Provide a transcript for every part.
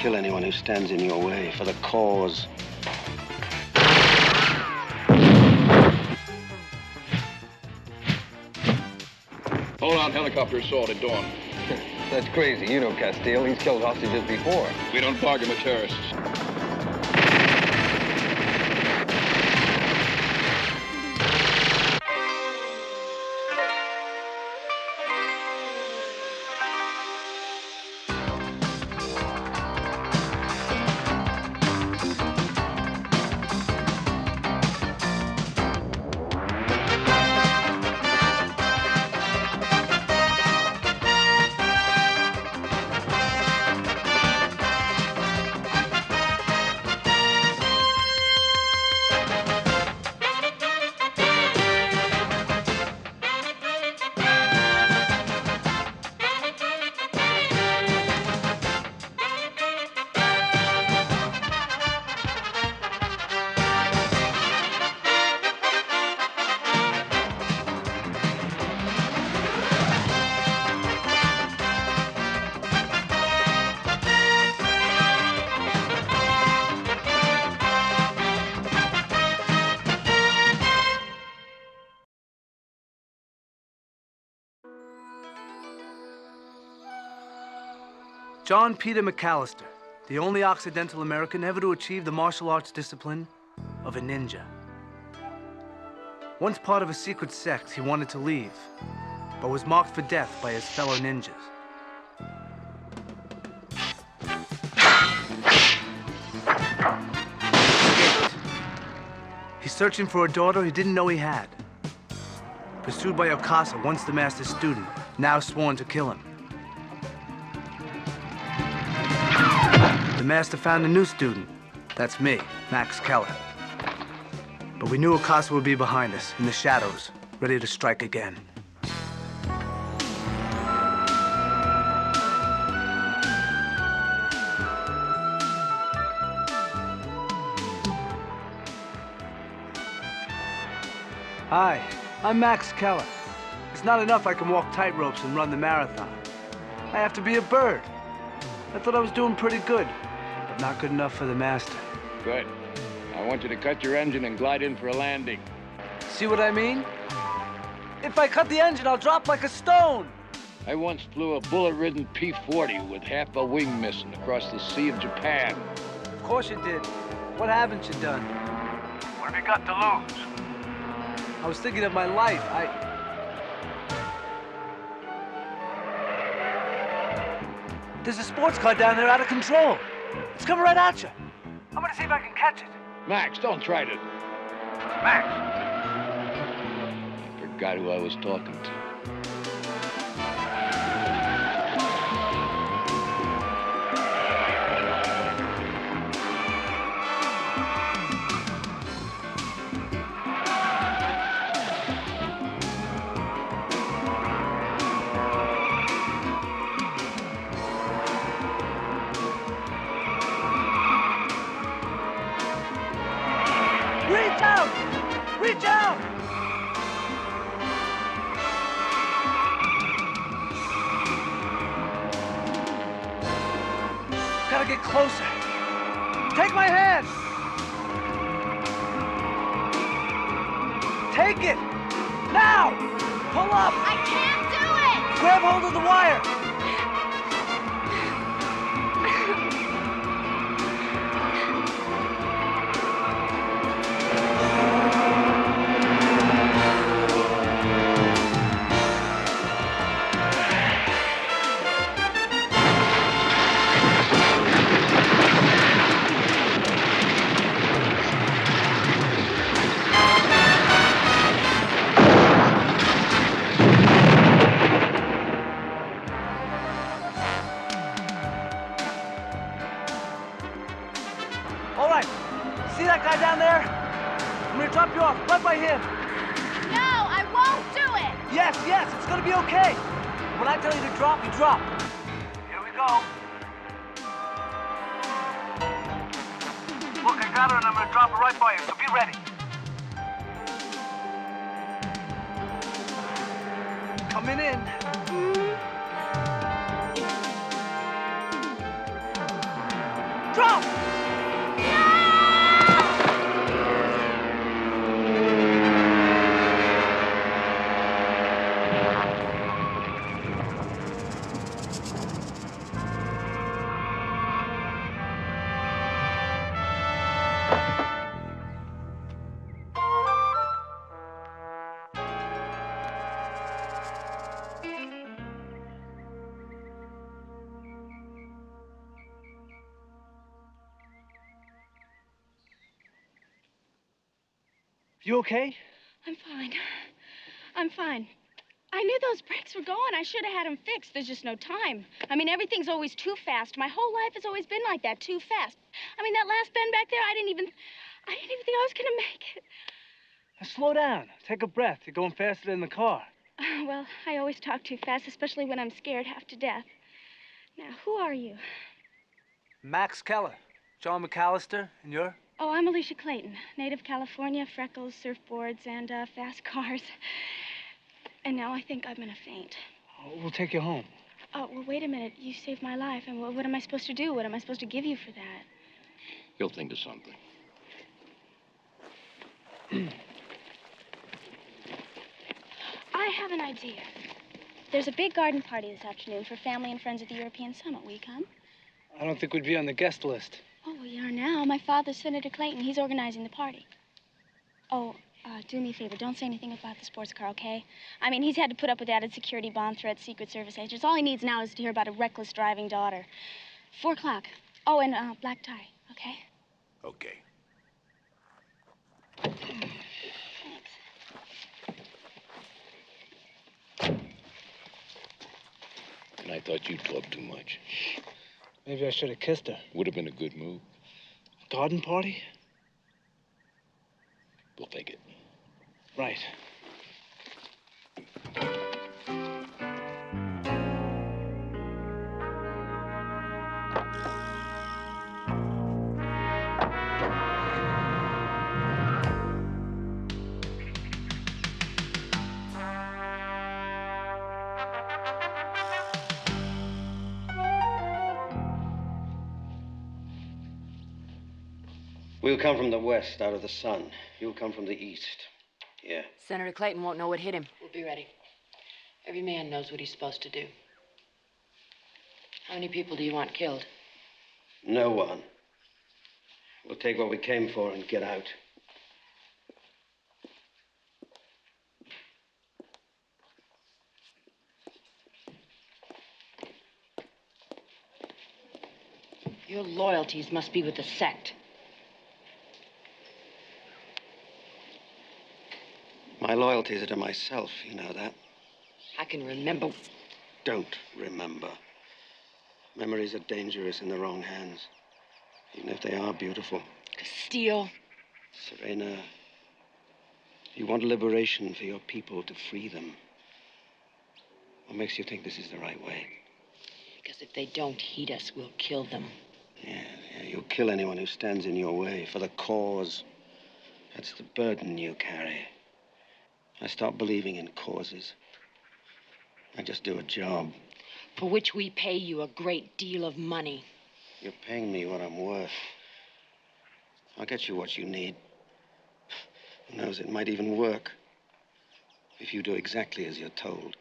kill anyone who stands in your way for the cause. Hold on, helicopter assault at dawn. That's crazy. You know Castile. He's killed hostages before. We don't bargain with terrorists. John Peter McAllister, the only Occidental American ever to achieve the martial arts discipline of a ninja. Once part of a secret sect, he wanted to leave, but was marked for death by his fellow ninjas. He's searching for a daughter he didn't know he had. Pursued by Okasa, once the master's student, now sworn to kill him. The master found a new student. That's me, Max Keller. But we knew Okasa would be behind us, in the shadows, ready to strike again. Hi, I'm Max Keller. It's not enough I can walk tightropes and run the marathon. I have to be a bird. I thought I was doing pretty good, but not good enough for the master. Good. I want you to cut your engine and glide in for a landing. See what I mean? If I cut the engine, I'll drop like a stone. I once flew a bullet-ridden P-40 with half a wing missing across the Sea of Japan. Of course you did. What haven't you done? What have you got to lose? I was thinking of my life. There's a sports car down there out of control. It's coming right at you. I'm gonna see if I can catch it. Max, don't try to... Max! I forgot who I was talking to. Reach out! Reach out! Gotta get closer. Take my hand! Take it! Now! Pull up! I can't do it! Grab hold of the wire! All right, see that guy down there? I'm gonna drop you off right by him. No, I won't do it! Yes, it's gonna be okay. When I tell you to drop, you drop. Here we go. Look, I got her and I'm gonna drop her right by you, so be ready. Coming in. You okay? I'm fine. I'm fine. I knew those brakes were going. I should have had them fixed. There's just no time. I mean, everything's always too fast. My whole life has always been like that, too fast. I mean, that last bend back there, I didn't even think I was gonna make it. Now slow down. Take a breath. You're going faster than the car. Well, I always talk too fast, especially when I'm scared half to death. Now, who are you? Max Keller. John McAllister. And you're? Oh, I'm Alicia Clayton. Native California, freckles, surfboards, and fast cars. And now I think I'm gonna faint. We'll take you home. Oh, well, wait a minute. You saved my life. And what am I supposed to do? What am I supposed to give you for that? He'll think of something. I have an idea. There's a big garden party this afternoon for family and friends at the European Summit. Will you come? I don't think we'd be on the guest list. Oh, we are now. My father's Senator Clayton. He's organizing the party. Oh, do me a favor. Don't say anything about the sports car, okay? I mean, he's had to put up with added security, bomb threats, Secret Service agents. All he needs now is to hear about a reckless driving daughter. 4 o'clock. Oh, and black tie, okay? Okay. Thanks. And I thought you talked too much. Maybe I should have kissed her. Would have been a good move. Garden party? We'll take it. Right. We'll come from the west, out of the sun. You'll come from the east. Yeah. Senator Clayton won't know what hit him. We'll be ready. Every man knows what he's supposed to do. How many people do you want killed? No one. We'll take what we came for and get out. Your loyalties must be with the sect. My loyalties are to myself, you know that. I can remember. Don't remember. Memories are dangerous in the wrong hands, even if they are beautiful. To steal. Serena, you want liberation for your people, to free them. What makes you think this is the right way? Because if they don't heed us, we'll kill them. Yeah, you'll kill anyone who stands in your way for the cause. That's the burden you carry. I stopped believing in causes. I just do a job. For which we pay you a great deal of money. You're paying me what I'm worth. I'll get you what you need. Who knows, it might even work. If you do exactly as you're told.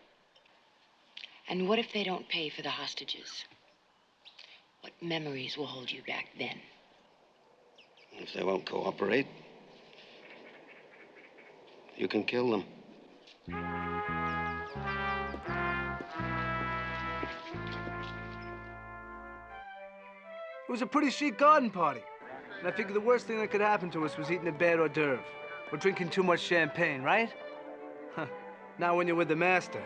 And what if they don't pay for the hostages? What memories will hold you back then? If they won't cooperate, you can kill them. It was a pretty chic garden party. And I figured the worst thing that could happen to us was eating a bad hors d'oeuvre. Or drinking too much champagne, right? Huh. Now when you're with the master,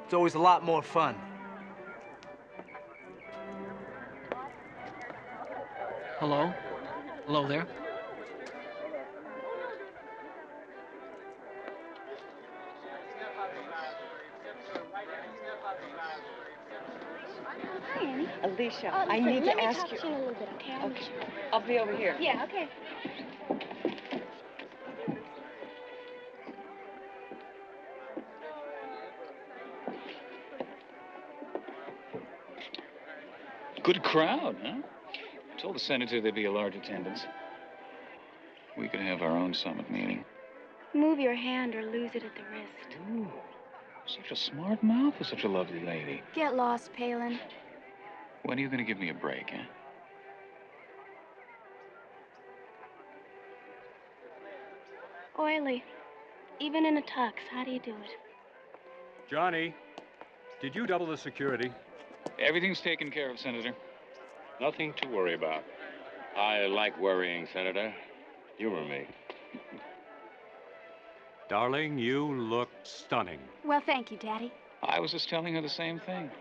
it's always a lot more fun. Hello? Hello there? Hi, Annie. Alicia, I need to ask you. In a little bit, okay? Okay. I'll be over here. Yeah, okay. Good crowd, huh? I told the senator there'd be a large attendance. We could have our own summit meeting. Move your hand or lose it at the wrist. Ooh, such a smart mouth for such a lovely lady. Get lost, Palin. When are you going to give me a break, huh? Oily. Even in a tux, how do you do it? Johnny, did you double the security? Everything's taken care of, Senator. Nothing to worry about. I like worrying, Senator. Humor me. Darling, you look stunning. Well, thank you, Daddy. I was just telling her the same thing.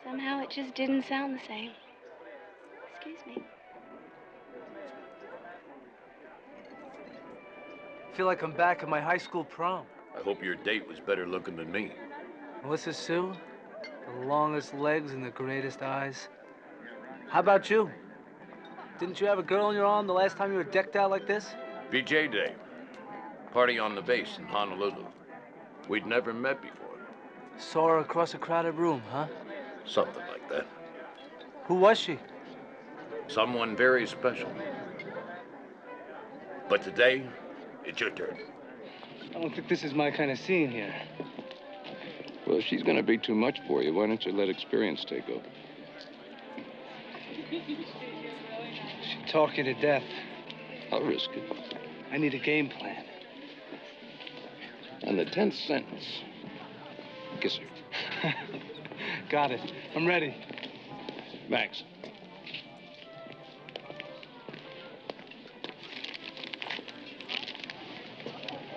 Somehow it just didn't sound the same. Excuse me. I feel like I'm back at my high school prom. I hope your date was better looking than me. Melissa Sue, the longest legs and the greatest eyes. How about you? Didn't you have a girl in your arm the last time you were decked out like this? VJ Day. Party on the base in Honolulu. We'd never met before. Saw her across a crowded room, huh? Something like that. Who was she? Someone very special. But today, it's your turn. I don't think this is my kind of scene here. Well, if she's going to be too much for you, why don't you let experience take over? She'd talk you to death. I'll risk it. I need a game plan. On the 10th sentence, kiss her. Got it. I'm ready. Max.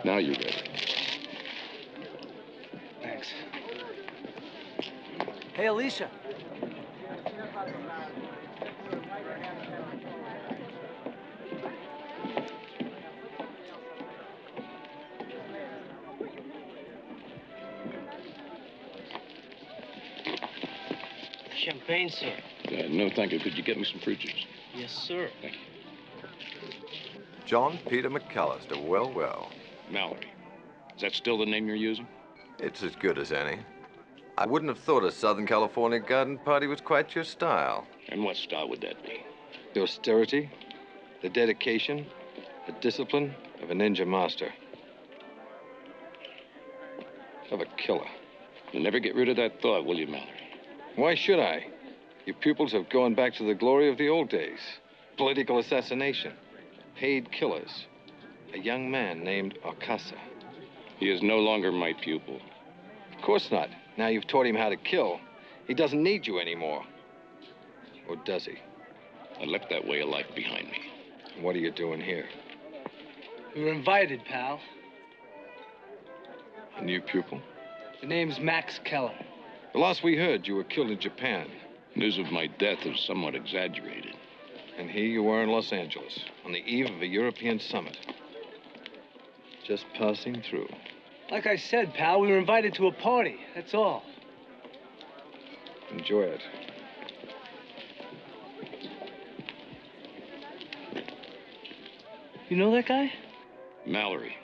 Now you're ready. Thanks. Hey, Alicia. Champagne, sir. No, thank you. Could you get me some fruit juice? Yes, sir. Thank you. John Peter McAllister. Well, well. Mallory. Is that still the name you're using? It's as good as any. I wouldn't have thought a Southern California garden party was quite your style. And what style would that be? The austerity, the dedication, the discipline of a ninja master. Of a killer. You'll never get rid of that thought, will you, Mallory? Why should I? Your pupils have gone back to the glory of the old days. Political assassination. Paid killers. A young man named Okasa. He is no longer my pupil. Of course not. Now you've taught him how to kill. He doesn't need you anymore. Or does he? I left that way of life behind me. What are you doing here? We were invited, pal. A new pupil? The name's Max Keller. The last we heard, you were killed in Japan. News of my death is somewhat exaggerated. And here you are in Los Angeles, on the eve of a European summit. Just passing through. Like I said, pal, we were invited to a party. That's all. Enjoy it. You know that guy? Mallory,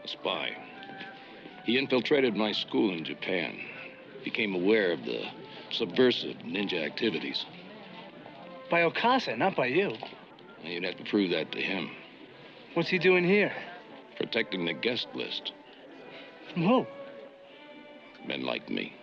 a spy. He infiltrated my school in Japan. Became aware of the subversive ninja activities. By Okasa, not by you. Now, you'd have to prove that to him. What's he doing here? Protecting the guest list. From who? Men like me.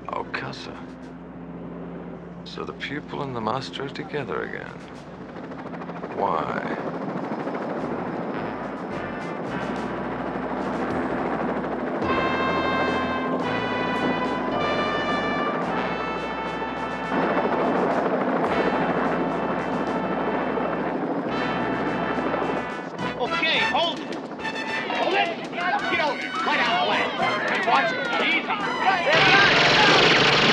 Okasa. So the pupil and the master are together again. Why? Okay, hold it. Hold it. Get over here. Right out of the way. Hey, watch it. Easy.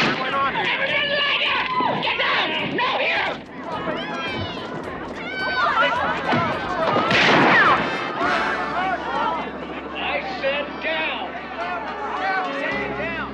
What's going on here? Get down! No, here! I said down. Sit down.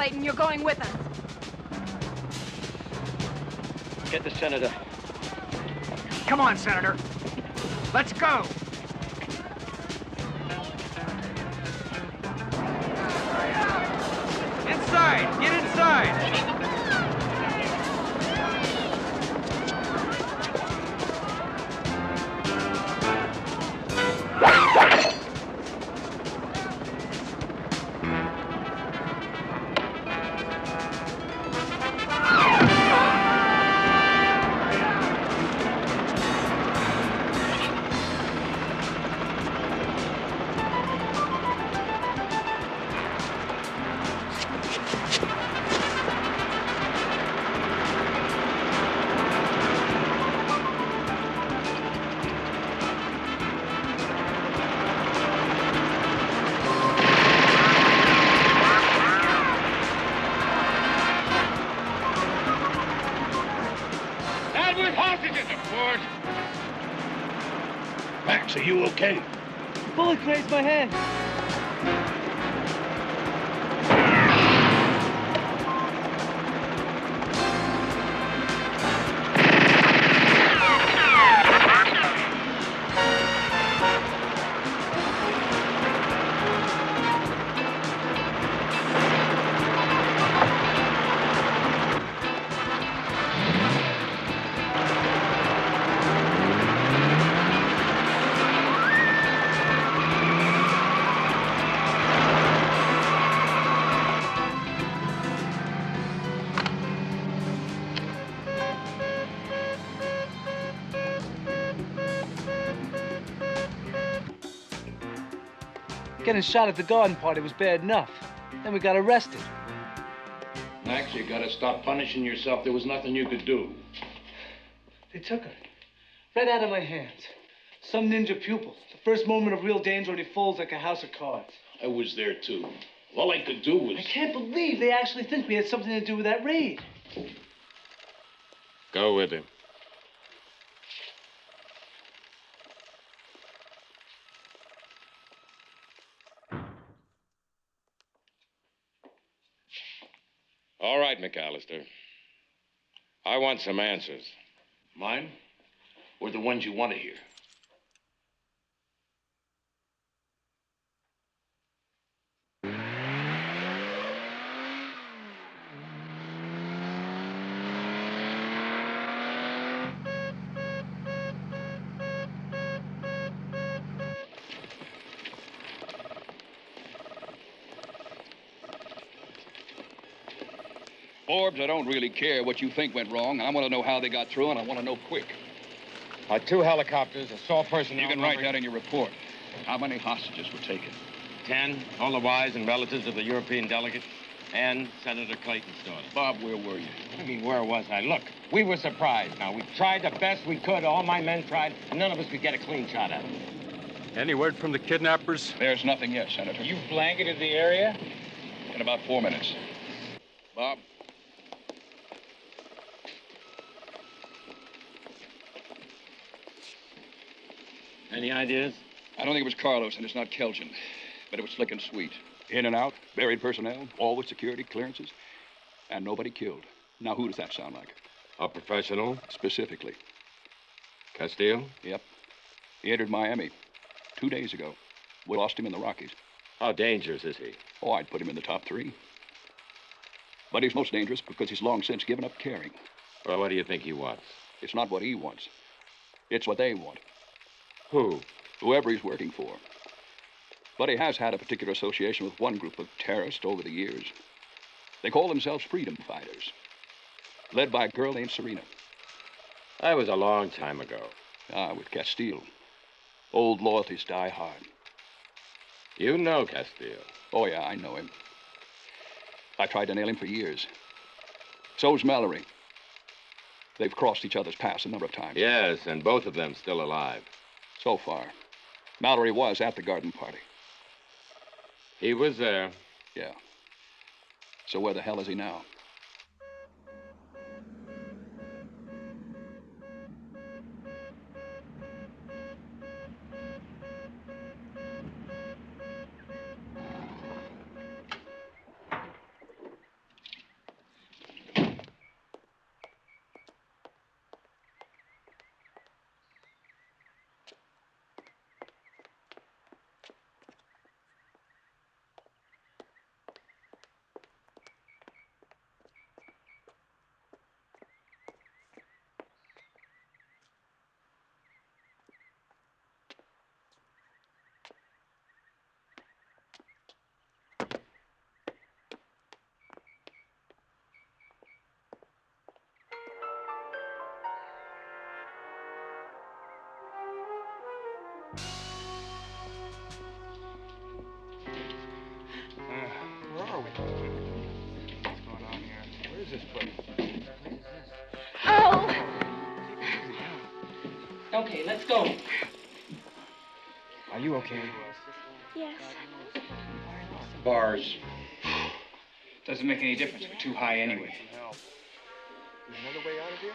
Clayton. You're going with us. Get the senator. Come on, Senator. Let's go. Inside. Get inside. Max, are you okay? Bullet grazed my hand. Getting shot at the garden party was bad enough. Then we got arrested. Max, you gotta stop punishing yourself. There was nothing you could do. They took her. Right out of my hands. Some ninja pupil. The first moment of real danger and he folds like a house of cards. I was there, too. All I could do was... I can't believe they actually think we had something to do with that raid. Go with him. All right, McAllister. I want some answers. Mine? Or the ones you want to hear? Forbes, I don't really care what you think went wrong. I want to know how they got through, and I want to know quick. 2 helicopters, assault personnel. You can write that in your report. How many hostages were taken? 10, all the wives and relatives of the European delegate, and Senator Clayton's daughter. Bob, where were you? I mean, where was I? Look, we were surprised. Now, we tried the best we could. All my men tried. None of us could get a clean shot at them. Any word from the kidnappers? There's nothing yet, Senator. You blanketed the area? In about 4 minutes. Bob? Any ideas? I don't think it was Carlos, and it's not Keljan. But it was slick and sweet. In and out, buried personnel, all with security clearances, and nobody killed. Now, who does that sound like? A professional? Specifically. Castillo? Yep. He entered Miami 2 days ago. We lost him in the Rockies. How dangerous is he? Oh, I'd put him in the top 3. But he's most dangerous because he's long since given up caring. Well, what do you think he wants? It's not what he wants. It's what they want. Who? Whoever he's working for. But he has had a particular association with one group of terrorists over the years. They call themselves freedom fighters, led by a girl named Serena. That was a long time ago. Ah, with Castile. Old loyalties die hard. You know Castillo. Oh, yeah, I know him. I tried to nail him for years. So's Mallory. They've crossed each other's paths a number of times. Yes, and both of them still alive. So far. Mallory was at the garden party. He was there. Yeah. So where the hell is he now? Oh! Okay, let's go. Are you okay? Yes. Bars. Doesn't make any difference. We're too high anyway. There's another way out of here?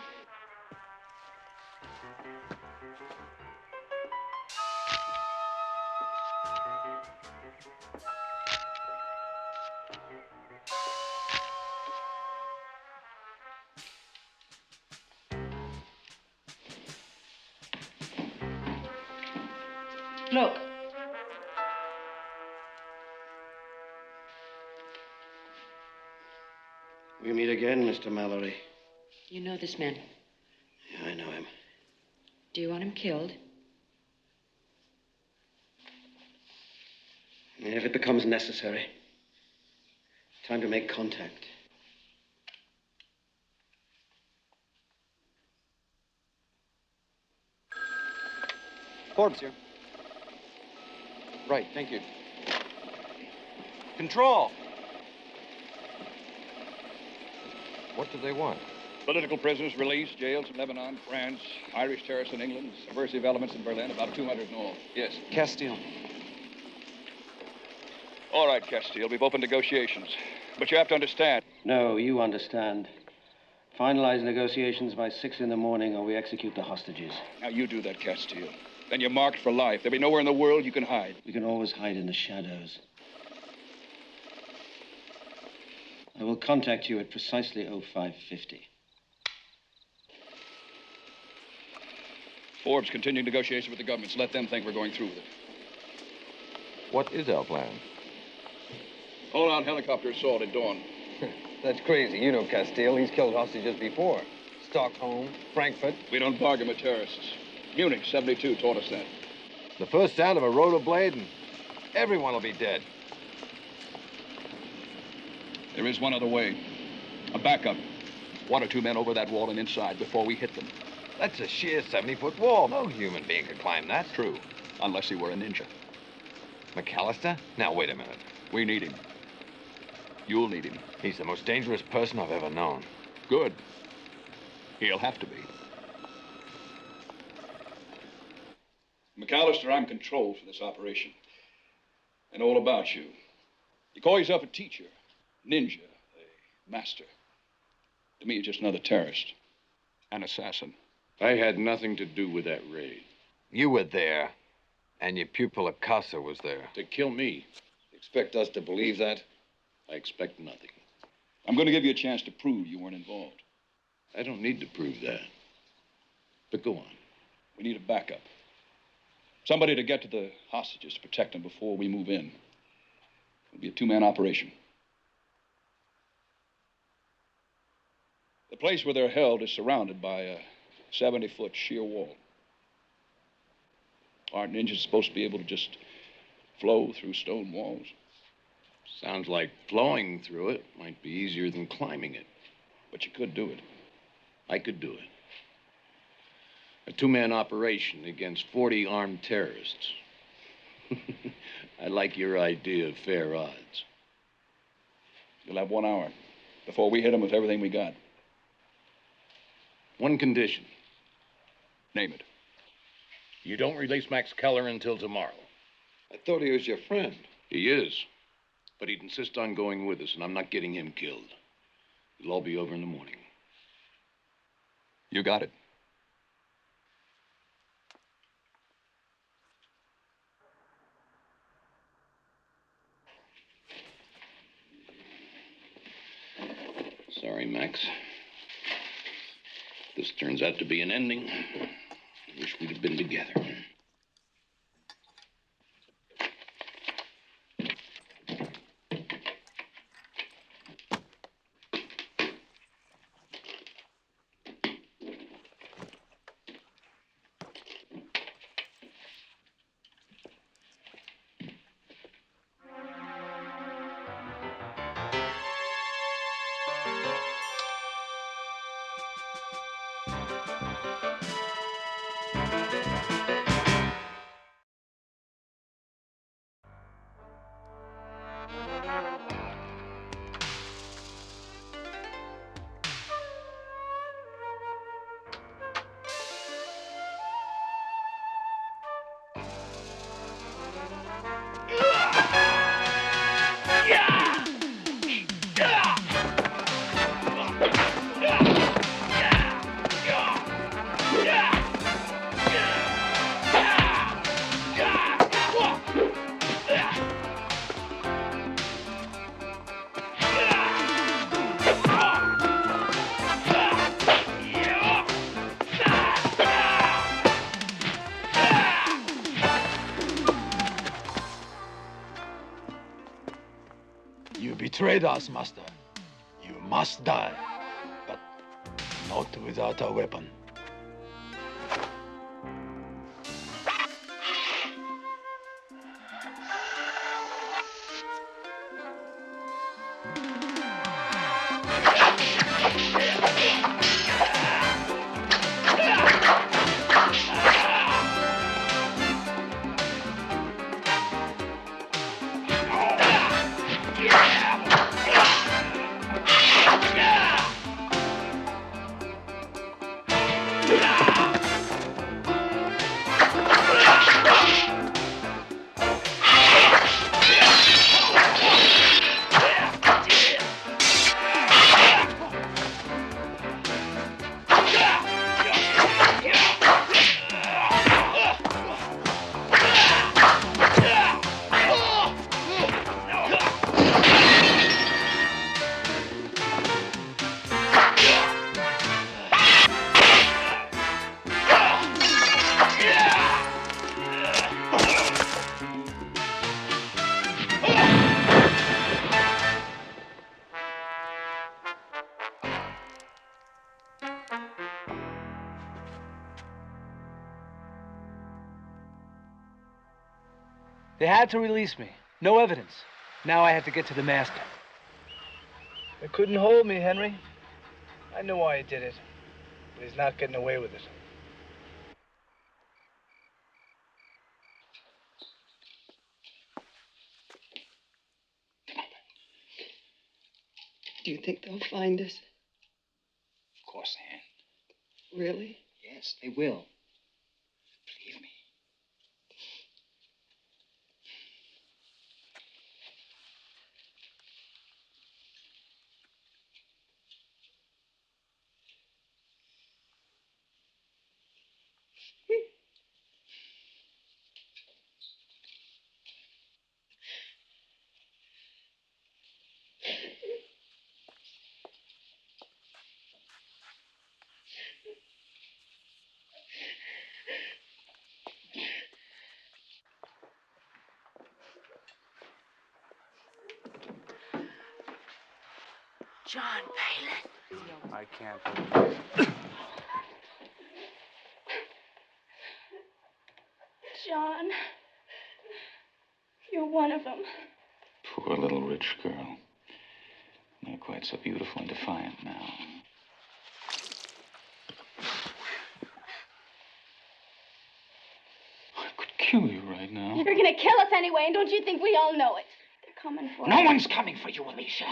Look. We meet again, Mr. Mallory. You know this man. Yeah, I know him. Do you want him killed? If it becomes necessary. Time to make contact. Forbes here. Right, thank you. Control! What do they want? Political prisoners released, jails in Lebanon, France, Irish terrorists in England, subversive elements in Berlin, about 200 in all. Yes. Castile. All right, Castile, we've opened negotiations. But you have to understand. No, you understand. Finalize negotiations by 6 in the morning or we execute the hostages. Now you do that, Castile. Then you're marked for life. There'll be nowhere in the world you can hide. We can always hide in the shadows. I will contact you at precisely 0550. Forbes continuing negotiations with the governments. Let them think we're going through with it. What is our plan? All-out helicopter assault at dawn. That's crazy. You know Castile. He's killed hostages before. Stockholm, Frankfurt. We don't bargain with terrorists. Munich, 72, taught us that. The first sound of a rotor blade and everyone will be dead. There is one other way. A backup. 1 or 2 men over that wall and inside before we hit them. That's a sheer 70-foot wall. No human being could climb that. True. Unless he were a ninja. McAllister? Now, wait a minute. We need him. You'll need him. He's the most dangerous person I've ever known. Good. He'll have to be. McAllister, I'm control for this operation. And all about you. You call yourself a teacher, ninja, a master. To me, you're just another terrorist. An assassin. I had nothing to do with that raid. You were there, and your pupil Acasa was there. To kill me. Expect us to believe that? I expect nothing. I'm going to give you a chance to prove you weren't involved. I don't need to prove that. But go on. We need a backup. Somebody to get to the hostages to protect them before we move in. It'll be a 2-man operation. The place where they're held is surrounded by a 70-foot sheer wall. Aren't ninjas supposed to be able to just flow through stone walls? Sounds like flowing through it might be easier than climbing it. But you could do it. I could do it. A 2-man operation against 40 armed terrorists. I like your idea of fair odds. You'll have 1 hour before we hit them with everything we got. One condition. Name it. You don't release Max Keller until tomorrow. I thought he was your friend. He is. But he'd insist on going with us, and I'm not getting him killed. It'll all be over in the morning. You got it. Sorry, Max. This turns out to be an ending. I wish we'd have been together. betrayed us, Master. You must die, but not without a weapon. They had to release me. No evidence. Now I had to get to the master. They couldn't hold me, Henry. I know why he did it, but he's not getting away with it. Do you think they'll find us? Of course, Anne. Really? Yes, they will. Believe me. John Palin. I can't. John, you're one of them. Poor little rich girl. Not quite so beautiful and defiant now. I could kill you right now. You're gonna kill us anyway, and don't you think we all know it? They're coming for us. No one's coming for you, Alicia.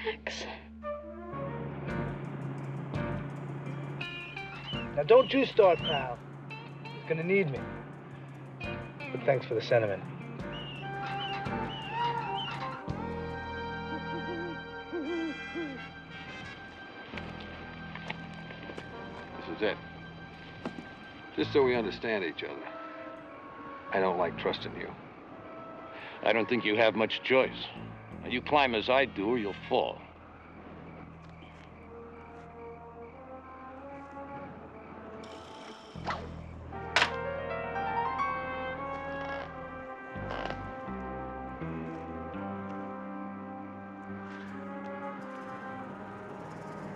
Max. Now don't you start, pal. He's gonna need me. But thanks for the sentiment. This is it. Just so we understand each other. I don't like trusting you. I don't think you have much choice. Now, you climb as I do, or you'll fall.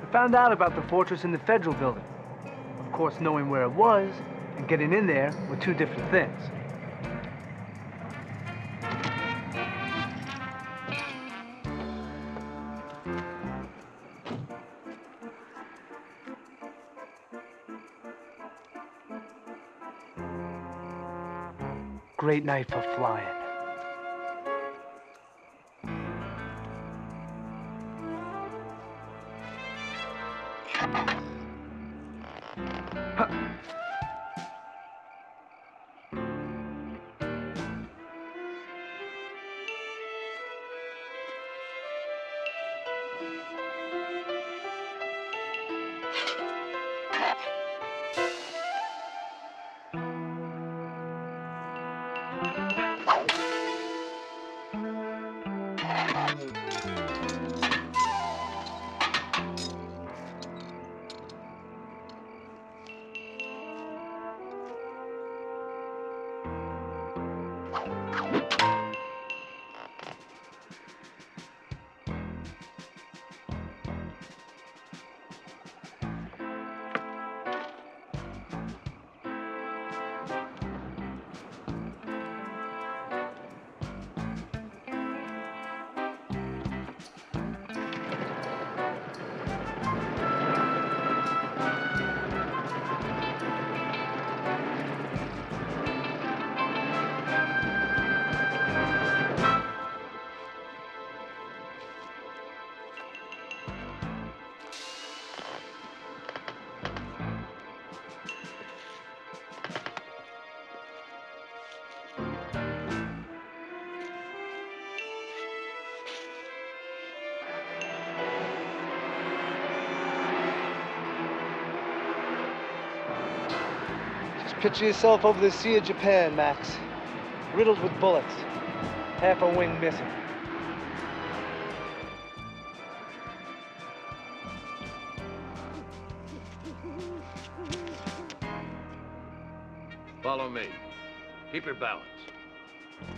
I found out about the fortress in the Federal Building. Of course, knowing where it was and getting in there were two different things. Great night for flying. Picture yourself over the Sea of Japan, Max. Riddled with bullets. Half a wing missing. Follow me. Keep your balance.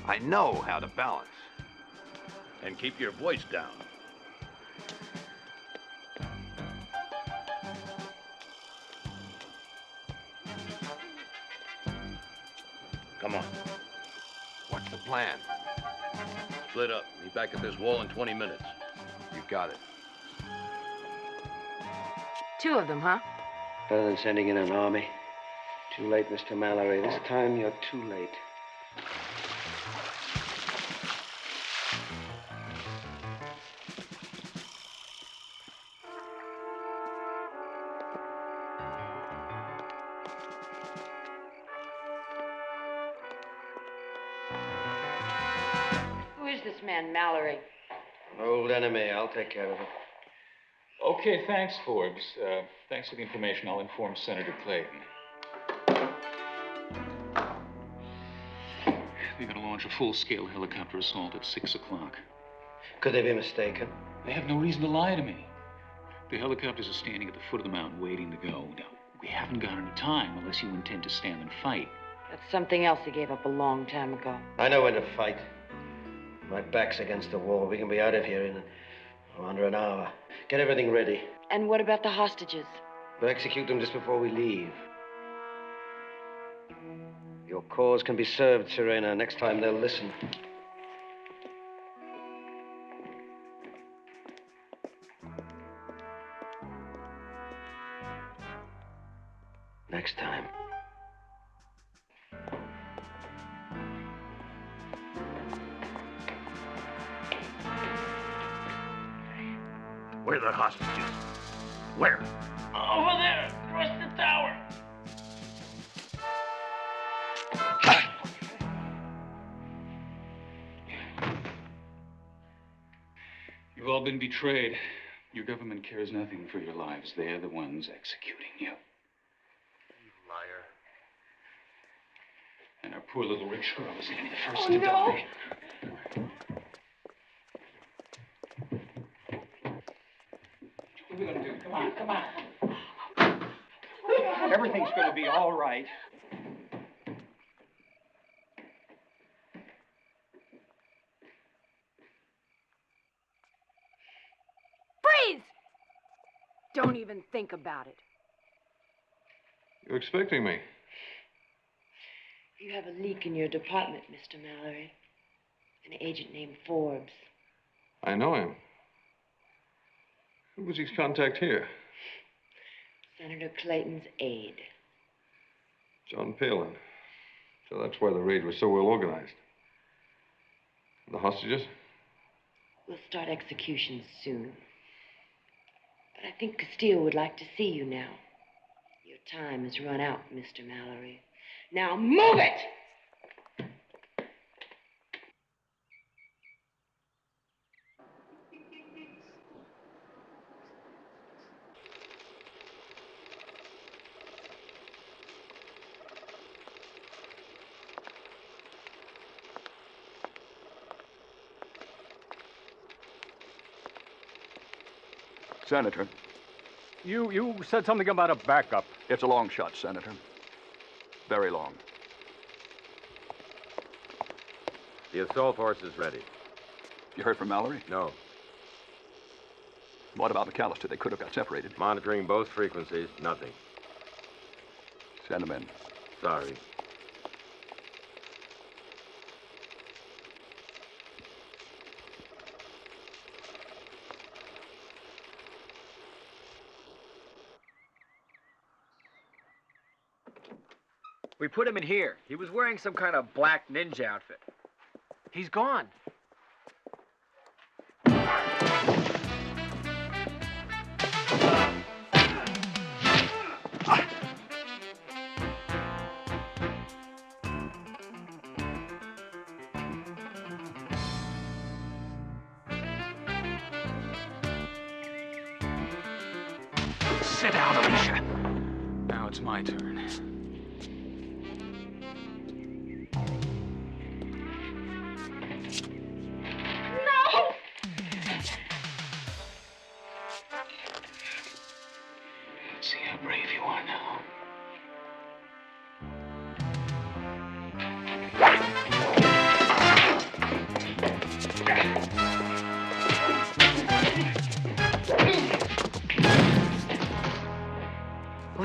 I know how to balance. And keep your voice down. Come on. What's the plan? Split up. Meet back at this wall in 20 minutes. You got it. 2 of them, huh? Better than sending in an army. Too late, Mr. Mallory. This time you're too late. Who is this man, Mallory? An old enemy. I'll take care of it. Okay, thanks, Forbes. Thanks for the information. I'll inform Senator Clayton. They're going to launch a full-scale helicopter assault at 6 o'clock. Could they be mistaken? They have no reason to lie to me. The helicopters are standing at the foot of the mountain waiting to go. Now, we haven't got any time unless you intend to stand and fight. That's something else he gave up a long time ago. I know when to fight. My back's against the wall. We can be out of here in under an hour. Get everything ready. And what about the hostages? We'll execute them just before we leave. Your cause can be served, Serena. Next time they'll listen. Next time. Where are the hostages? Where? Over there, across the tower. You've all been betrayed. Your government cares nothing for your lives. They're the ones executing you. Liar. And our poor little rich girl is going to be the first to die. What are we going to do? Come on, come on. Everything's going to be all right. Freeze! Don't even think about it. You expecting me? You have a leak in your department, Mr. Mallory. An agent named Forbes. I know him. Who was his contact here? Senator Clayton's aide. John Palin. So that's why the raid was so well organized. And the hostages? We'll start executions soon. But I think Castile would like to see you now. Your time has run out, Mr. Mallory. Now move it! Senator, you said something about a backup. It's a long shot, Senator. Very long. The assault force is ready. You heard from Mallory? No. What about McAllister? They could have got separated. Monitoring both frequencies, nothing. Send them in. Sorry. We put him in here. He was wearing some kind of black ninja outfit. He's gone. Sit down, Alicia. Now it's my turn.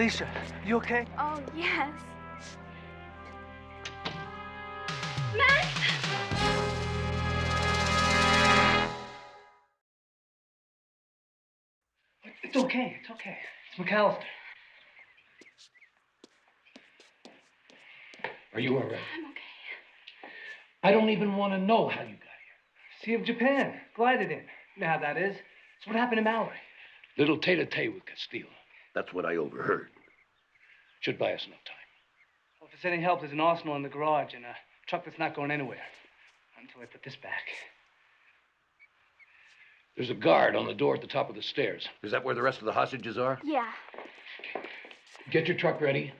Alicia, you okay? Oh, yes. Max! It's okay, it's okay. It's McAllister. Are you all right? I'm okay. I don't even want to know how you got here. Sea of Japan, glided in. You know how that is. It's what happened to Mallory. Little tete-a-tete with Castile. That's what I overheard. Should buy us enough time. Well, if it's any help, there's an arsenal in the garage and a truck that's not going anywhere. Until I put this back. There's a guard on the door at the top of the stairs. Is that where the rest of the hostages are? Yeah. Get your truck ready.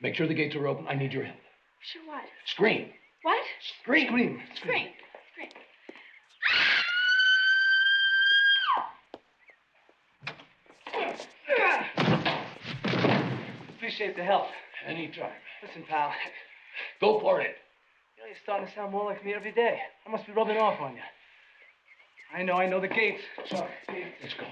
Make sure the gates are open. I need your help. Sure what? Scream. What? Scream. Scream. Scream. Scream. Appreciate the help. Anytime. Listen, pal. Go for it. You know, you're starting to sound more like me every day. I must be rubbing off on you. I know the gates. Sorry. Let's go.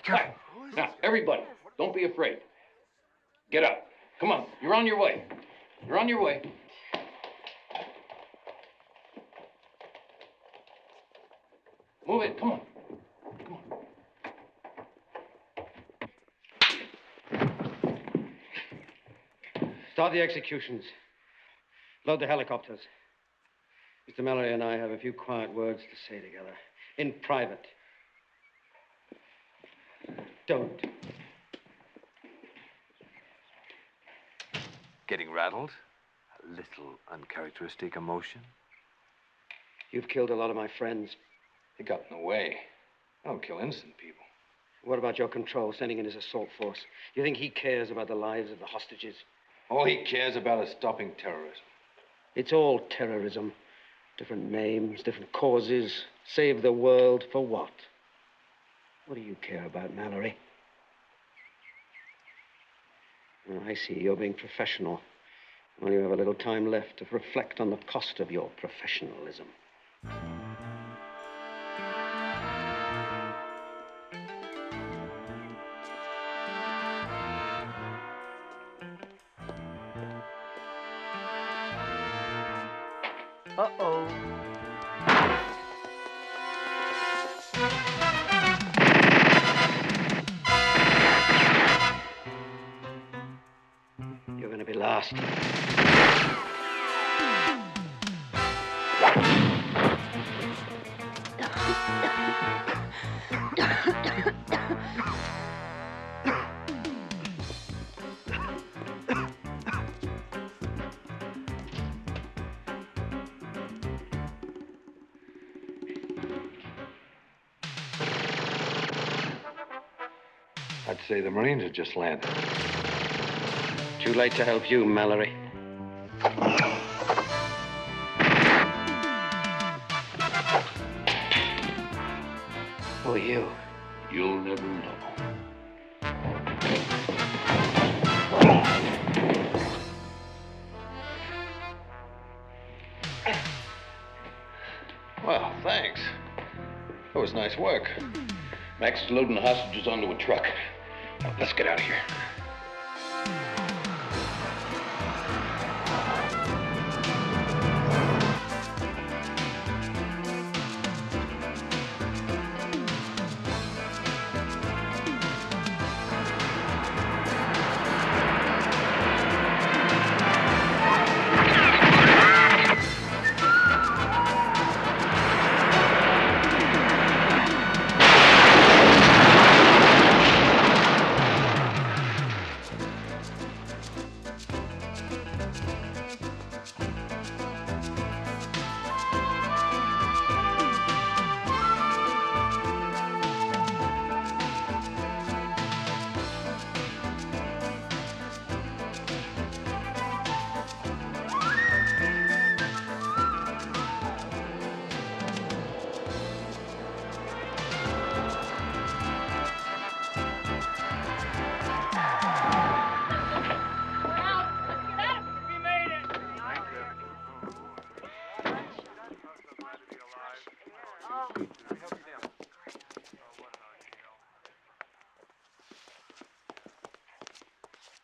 Quiet. Now, everybody, don't be afraid. Get up. Come on. You're on your way. You're on your way. Move it. Come on. Start the executions. Load the helicopters. Mr. Mallory and I have a few quiet words to say together. In private. Don't. Getting rattled? A little uncharacteristic emotion? You've killed a lot of my friends. He got in the way. I don't kill innocent people. What about your control, sending in his assault force? You think he cares about the lives of the hostages? All he cares about is stopping terrorism. It's all terrorism. Different names, different causes. Save the world for what? What do you care about, Mallory? Oh, I see. You're being professional. Well, you have a little time left to reflect on the cost of your professionalism. Uh-oh. You're going to be last. I'd say the Marines have just landed. Too late to help you, Mallory. Who are you? You'll never know. Well, thanks. That was nice work. Max is loading the hostages onto a truck. Now, let's get out of here.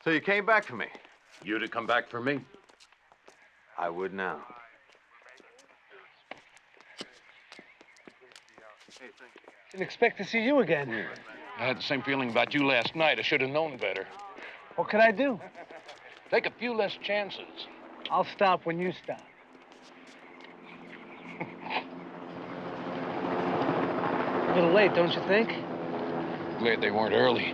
So you came back for me? You to come back for me? I would now. Didn't expect to see you again. I had the same feeling about you last night. I should have known better. What could I do? Take a few less chances. I'll stop when you stop. A little late, don't you think? Glad they weren't early.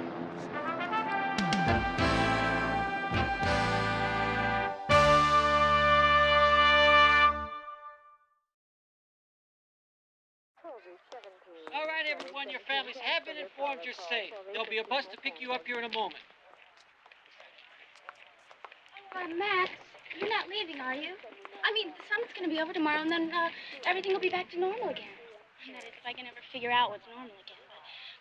All right, everyone, your families have been informed you're safe. There'll be a bus to pick you up here in a moment. Max, you're not leaving, are you? I mean, the summit's going to be over tomorrow, and then everything will be back to normal again. That is, if I can ever figure out what's normal again.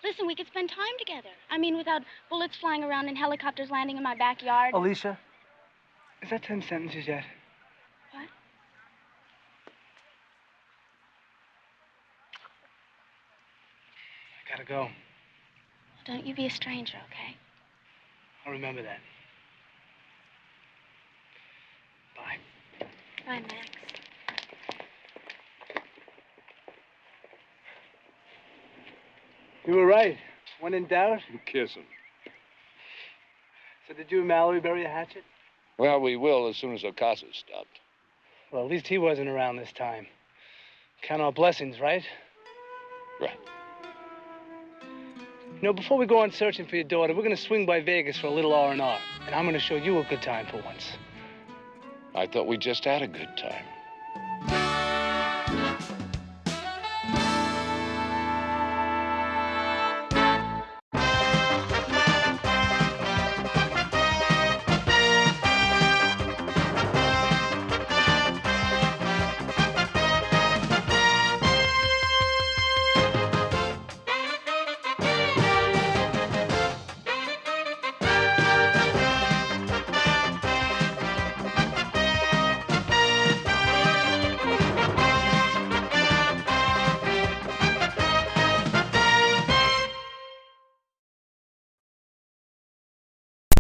But listen, we could spend time together. I mean, without bullets flying around and helicopters landing in my backyard. Alicia, is that 10 sentences yet? What? I gotta go. Don't you be a stranger, okay? I'll remember that. Bye. Bye, Max. You were right. When in doubt. Kiss him. So did you and Mallory bury a hatchet? Well, we will as soon as Ocasa's stopped. Well, at least he wasn't around this time. Count our blessings, right? Right. You know, before we go on searching for your daughter, we're going to swing by Vegas for a little R&R. And I'm going to show you a good time for once. I thought we just had a good time.